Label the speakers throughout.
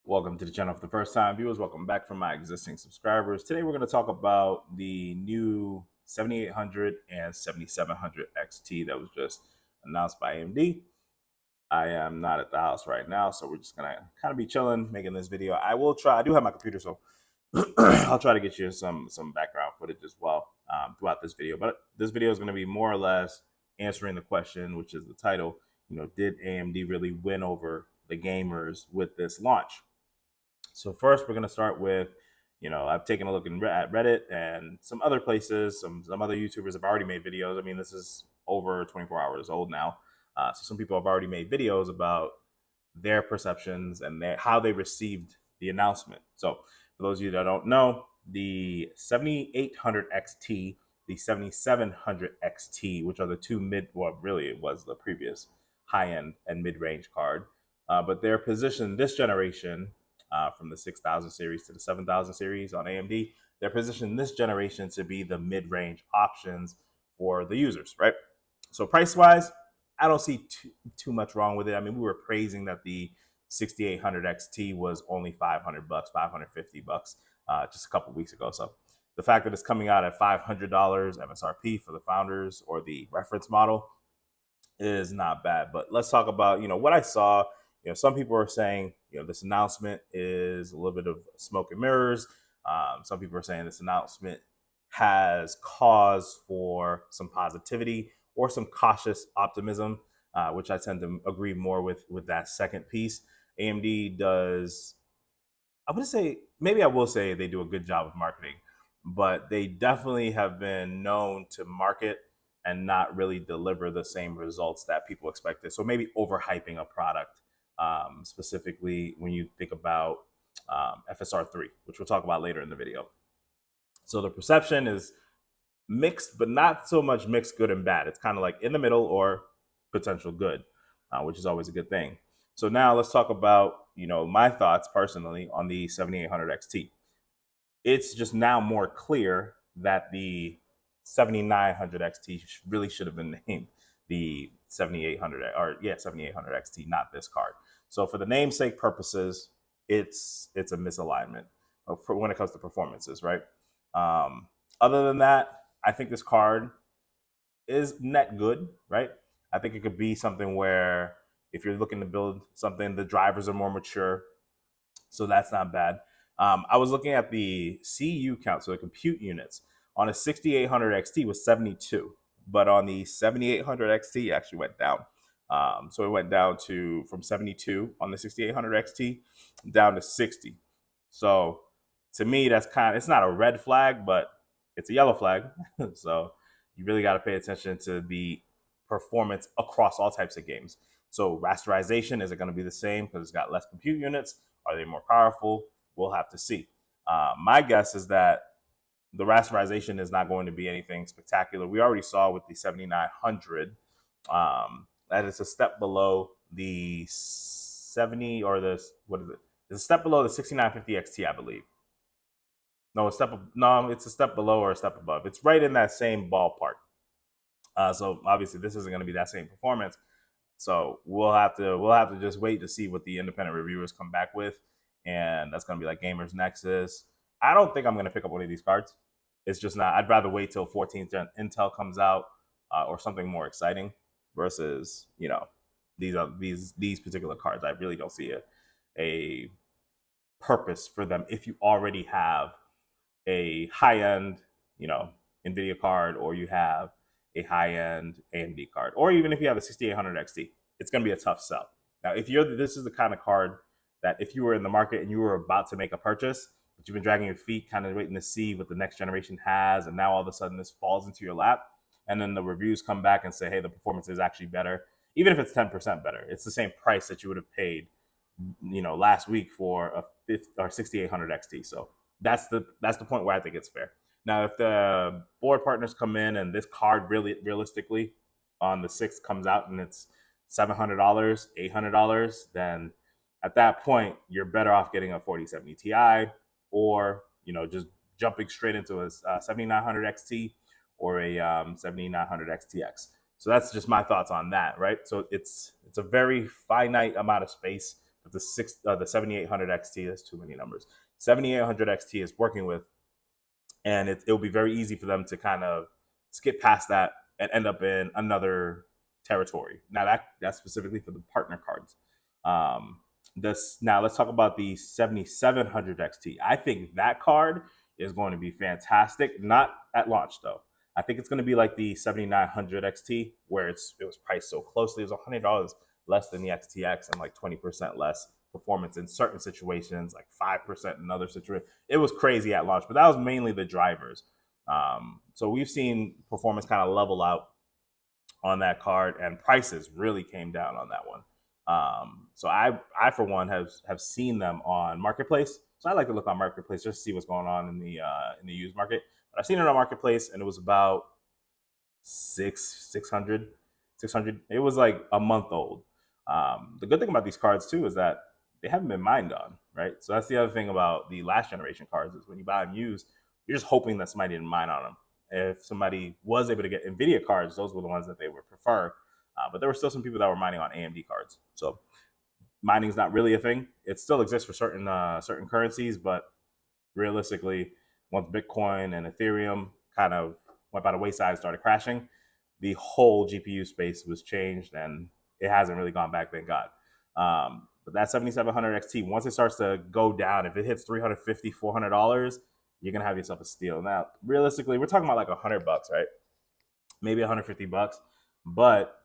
Speaker 1: Welcome to the channel for the first time viewers. Welcome back from my existing subscribers. Today we're going to talk about the new 7800 and 7700 XT that was just announced by AMD. I am not at the house right now, so we're just going to kind of be chilling making this video. I do have my computer, so I'll try to get you some background footage as well throughout this video. But this video is going to be more or less answering the question, which is the title, did AMD really win over the gamers with this launch? So first, we're going to start with, I've taken a look at Reddit and some other places. Some other YouTubers have already made videos. I mean, this is over 24 hours old now. So some people have already made videos about their perceptions and how they received the announcement. So for those of you that don't know, the 7800 XT, the 7700 XT, which are the two really it was the previous high-end and mid-range card. But they're positioned this generation from the 6000 series to the 7000 series on AMD. They're positioned this generation to be the mid-range options for the users, right? So price-wise, I don't see too much wrong with it. I mean, we were praising that the 6800 XT was only $500, $550 just a couple weeks ago. So the fact that it's coming out at $500 MSRP for the founders or the reference model is not bad. But let's talk about, what I saw. Some people are saying, this announcement is a little bit of smoke and mirrors. Some people are saying this announcement has cause for some positivity or some cautious optimism, which I tend to agree more with that second piece. AMD does, I will say they do a good job of marketing, but they definitely have been known to market and not really deliver the same results that people expected. So maybe overhyping a product, specifically when you think about FSR 3, which we'll talk about later in the video. So the perception is mixed, but not so much mixed good and bad. It's kind of like in the middle or potential good, which is always a good thing. So now let's talk about, my thoughts personally on the 7800 XT. It's just now more clear that the 7900 XT really should have been named the 7800 XT, not this card. So for the namesake purposes, it's a misalignment when it comes to performances, right? Other than that, I think this card is net good, right? I think it could be something where if you're looking to build something, the drivers are more mature, so that's not bad. I was looking at the CU count, so the compute units on a 6800 XT was 72, but on the 7800 XT it actually went down. So it went down from 72 on the 6800 XT down to 60. So to me, it's not a red flag, but it's a yellow flag. So you really got to pay attention to the performance across all types of games. So rasterization, is it going to be the same because it's got less compute units? Are they more powerful? We'll have to see. My guess is that the rasterization is not going to be anything spectacular. We already saw with the 7900 that it's a step below the 70 or what is it? It's a step below the 6950 XT, I believe. No, it's a step below or a step above. It's right in that same ballpark. So obviously this isn't going to be that same performance. So we'll have to just wait to see what the independent reviewers come back with, and that's going to be like Gamers Nexus. I don't think I'm going to pick up one of these cards. It's just not. I'd rather wait till 14th gen Intel comes out or something more exciting versus these particular cards. I really don't see a purpose for them if you already have a high-end, NVIDIA card, or you have a high-end AMD card, or even if you have a 6800 XT, it's going to be a tough sell. Now, this is the kind of card that if you were in the market and you were about to make a purchase, but you've been dragging your feet, kind of waiting to see what the next generation has, and now all of a sudden this falls into your lap, and then the reviews come back and say, hey, the performance is actually better, even if it's 10% better, it's the same price that you would have paid, last week for a 6800 XT. So that's the point where I think it's fair. Now, if the board partners come in and this card really realistically on the 6th comes out and it's $700, $800, then at that point you're better off getting a 4070 Ti or just jumping straight into a 7900 XT or a 7900 XTX. So that's just my thoughts on that, right? So it's a very finite amount of space that the 7800 XT, that's too many numbers, 7800 XT is working with, and it'll be very easy for them to kind of skip past that and end up in another territory. Now that's specifically for the partner cards. This now let's talk about the 7700 XT. I think that card is going to be fantastic. Not at launch though. I think it's going to be like the 7900 XT, where it was priced so closely. It was $100 less than the XTX and like 20% less performance in certain situations, like 5% in other situations. It was crazy at launch, but that was mainly the drivers. So we've seen performance kind of level out on that card, and prices really came down on that one. So I for one have seen them on Marketplace. So I like to look on Marketplace just to see what's going on in the used market. But I've seen it on Marketplace, and it was about 600. It was like a month old. The good thing about these cards too is that they haven't been mined on, right? So that's the other thing about the last generation cards is when you buy them used, you're just hoping that somebody didn't mine on them. If somebody was able to get NVIDIA cards, those were the ones that they would prefer. But there were still some people that were mining on AMD cards. So mining is not really a thing. It still exists for certain currencies, but realistically, once Bitcoin and Ethereum kind of went by the wayside and started crashing, the whole GPU space was changed, and it hasn't really gone back, thank God. But that 7700 XT, once it starts to go down, if it hits $350, $400, you're gonna have yourself a steal. Now, realistically, we're talking about like $100, right? Maybe $150, but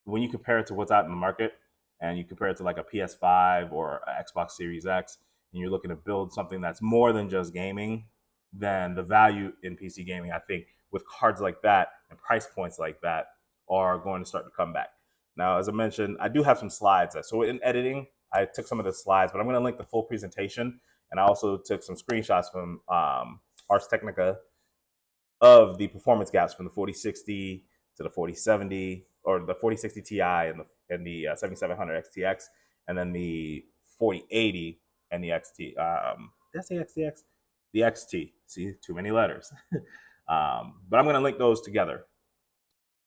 Speaker 1: when you compare it to what's out in the market, and you compare it to like a PS5 or an Xbox Series X, and you're looking to build something that's more than just gaming, then the value in PC gaming, I think, with cards like that and price points like that, are going to start to come back. Now, as I mentioned, I do have some slides. So in editing, I took some of the slides, but I'm going to link the full presentation. And I also took some screenshots from Ars Technica of the performance gaps from the 4060 to the 4070, or the 4060 Ti and the 7700 XTX, and then the 4080 and the XT. Did I say XTX? The XT. See, too many letters. But I'm going to link those together.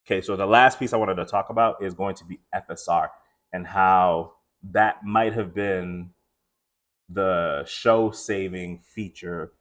Speaker 1: Okay, so the last piece I wanted to talk about is going to be FSR and how that might have been the show-saving feature.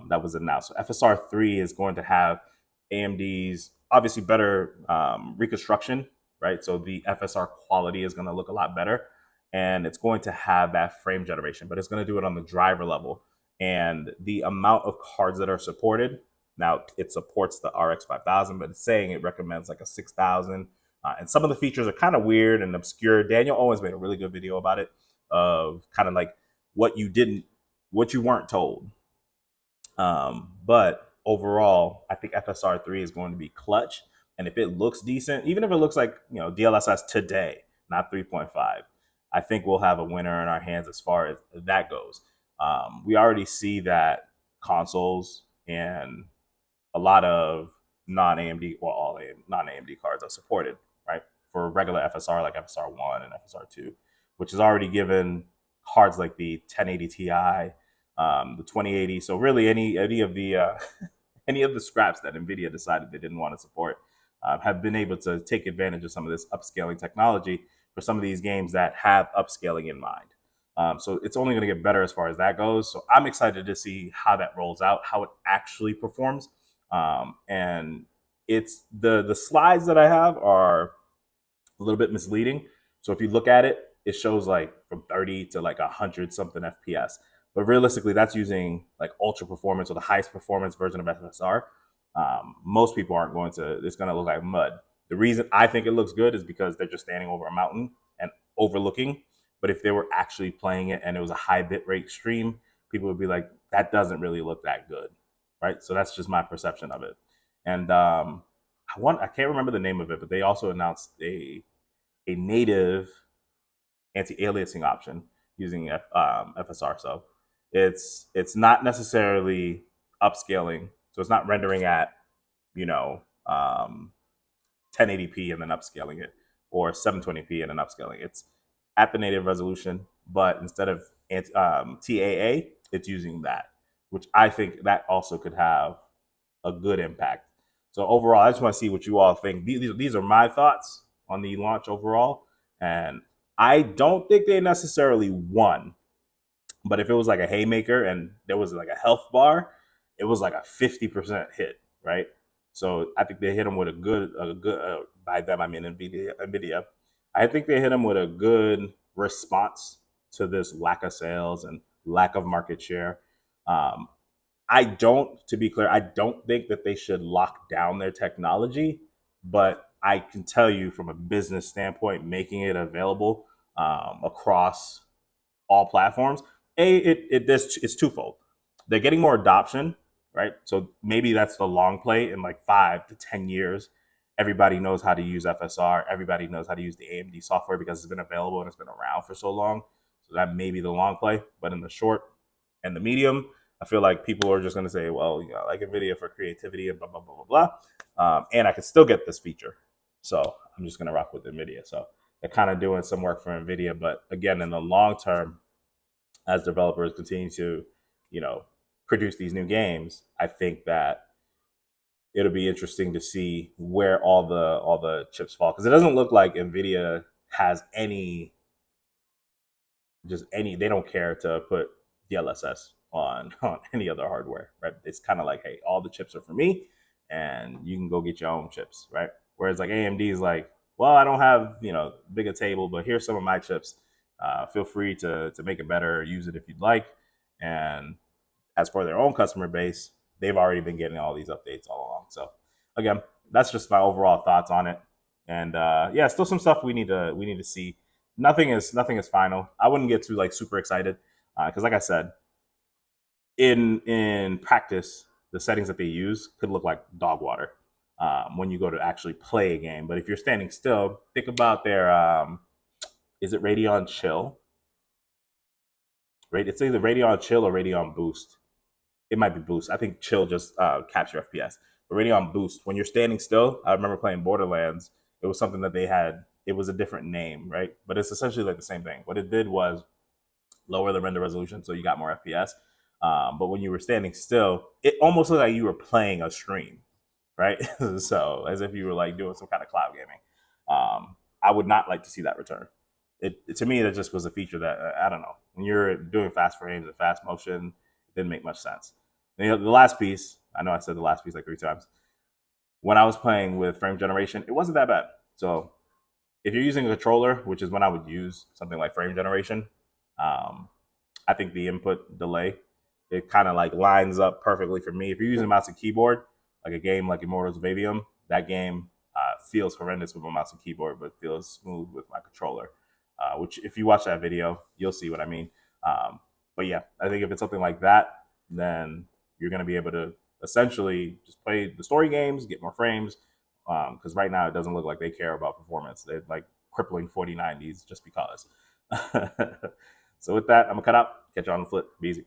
Speaker 1: That was announced. So FSR 3 is going to have AMD's obviously better reconstruction, right? So the FSR quality is going to look a lot better, and it's going to have that frame generation, but it's going to do it on the driver level. And the amount of cards that are supported, now it supports the RX 5000, but it's saying it recommends like a 6000. And some of the features are kind of weird and obscure. Daniel Owens made a really good video about it, of kind of like what you weren't told. But overall, I think FSR 3 is going to be clutch. And if it looks decent, even if it looks like, DLSS today, not 3.5, I think we'll have a winner in our hands as far as that goes. We already see that consoles and a lot of non-AMD, well, all non-AMD cards are supported, right? For regular FSR, like FSR 1 and FSR 2, which has already given cards like the 1080 Ti, the 2080. So really, any of the any of the scraps that NVIDIA decided they didn't want to support have been able to take advantage of some of this upscaling technology for some of these games that have upscaling in mind. So it's only going to get better as far as that goes. So I'm excited to see how that rolls out, how it actually performs. And it's the slides that I have are a little bit misleading. So if you look at it, it shows like from 30 to like 100 something FPS. But realistically, that's using like ultra performance or the highest performance version of FSR. Most people aren't going to, it's going to look like mud. The reason I think it looks good is because they're just standing over a mountain and overlooking. But if they were actually playing it and it was a high bitrate stream, people would be like, that doesn't really look that good, right? So that's just my perception of it. And I can't remember the name of it, but they also announced a native anti-aliasing option using FSR. So It's not necessarily upscaling, so it's not rendering at, you know, 1080p and then upscaling it, or 720p and then upscaling. It's at the native resolution, but instead of TAA, it's using that, which I think that also could have a good impact. So overall, I just want to see what you all think. These are my thoughts on the launch overall, and I don't think they necessarily won. But if it was like a haymaker and there was like a health bar, it was like a 50% hit, right? So I think they hit them with by them I mean Nvidia. I think they hit them with a good response to this lack of sales and lack of market share. Um, to be clear, I don't think that they should lock down their technology, but I can tell you from a business standpoint, making it available across all platforms, it's twofold. They're getting more adoption, right? So maybe that's the long play. In like 5 to 10 years, everybody knows how to use FSR. Everybody knows how to use the AMD software because it's been available and it's been around for so long. So that may be the long play. But in the short and the medium, I feel like people are just going to say, well, I like NVIDIA for creativity and blah, blah, blah, blah, blah. And I can still get this feature. So I'm just going to rock with NVIDIA. So they're kind of doing some work for NVIDIA. But again, in the long term, as developers continue to, produce these new games, I think that it'll be interesting to see where all the chips fall, because it doesn't look like NVIDIA has any. They don't care to put DLSS on any other hardware, right? It's kind of like, hey, all the chips are for me, and you can go get your own chips, right? Whereas like AMD is like, well, I don't have bigger table, but here's some of my chips. Feel free to make it better, use it if you'd like. And as for their own customer base, they've already been getting all these updates all along. So again, that's just my overall thoughts on it. And yeah, still some stuff we need to see. Nothing is final. I wouldn't get too like super excited because, like I said, in practice, the settings that they use could look like dog water when you go to actually play a game. But if you're standing still, think about their is it Radeon Chill? Right, it's either Radeon Chill or Radeon Boost. It might be Boost. I think Chill just capture FPS. But Radeon Boost, when you're standing still, I remember playing Borderlands. It was something that they had. It was a different name, right? But it's essentially like the same thing. What it did was lower the render resolution, so you got more FPS. But when you were standing still, it almost looked like you were playing a stream, right? So as if you were like doing some kind of cloud gaming. I would not like to see that return. To me, that just was a feature that I don't know. When you're doing fast frames and fast motion, it didn't make much sense. And, the last piece, I know I said the last piece like 3 times. When I was playing with frame generation, it wasn't that bad. So if you're using a controller, which is when I would use something like frame generation, I think the input delay, it kind of like lines up perfectly for me. If you're using a mouse and keyboard, like a game like Immortals of Aveum, that game feels horrendous with my mouse and keyboard, but feels smooth with my controller. Which, if you watch that video, you'll see what I mean. But yeah, I think if it's something like that, then you're going to be able to essentially just play the story games, get more frames. Because right now it doesn't look like they care about performance. They're like crippling 4090s just because. So with that, I'm gonna cut out. Catch you on the flip. Be easy.